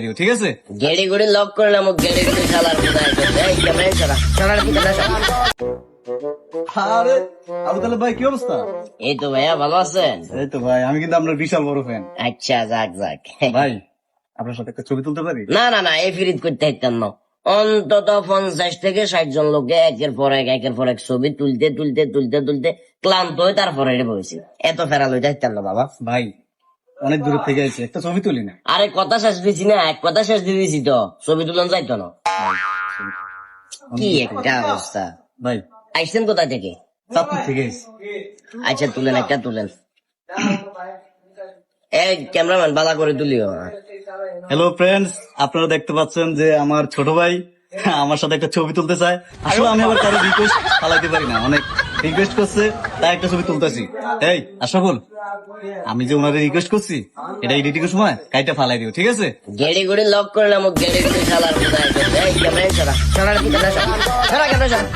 দিও, ঠিক আছে? গেড়ি গুড়ি লক করলাম, গেড়ি গুড়ি শালার কোথায় গেছে? এই ক্যামেরা ছাড়া, শালার কি কথা? আরে আবু তালেব ভাই, কি অবস্থা? এই তো ভাইয়া, ভালো আছেন? এই তো ভাই, আমি কিন্তু আপনার বিশাল বড় ফ্যান। আচ্ছা, যাক যাক। ভাই, আপনার সাথে একটা ছবি তুলতে পারি? না না না, এই ফিরিত করতে হইতাম না। অন্তত 50 থেকে 60 জন লোককে একের পর এক ছবি তুলতে তুলতে তুলতে তুলতে ক্লান্ত হয়ে তারপরে বসেছি। এত ফেরাল হইতে হইতাম না বাবা। ভাই, অনেক দূর থেকে আইছি, একটা ছবি তুলি না? আরে কথা শেষ দিছি না, এক কথা শেষ দিয়ে দিছি তো, ছবি তুলন যাইতো না। কি একটা অবস্থা। ভাই, আইসেন কোথায় থেকে? চাঁদপুর থেকে আইছি। আচ্ছা তুলেন, একটা তুলেন। এই ক্যামেরাম্যান বালা করে তুলিও। হ্যালো ফ্রেন্ডস, আপনারা দেখতে পাচ্ছেন যে আমার ছোট ভাই আমার সাথে একটা ছবি তুলতে চায়। আসলে আমি আবার কারো রিকোয়েস্ট ফালাইতে পারি না, অনেক রিকোয়েস্ট করছে তাই একটা ছবি তুলতেছি। এই আশরাফুল, আমি যে ওনারে রিকোয়েস্ট করছি এটা এডিটিং এর সময় কাইটা ফালাই দিও, ঠিক আছে? গেড়ি গুড়ি লক করলাম, গেড়ি গুড়ি শালার কোথায় গেছে? এই ক্যামেরা ছাড়া, শালার কি কথা? শালা ক্যামেরা ছাড়া।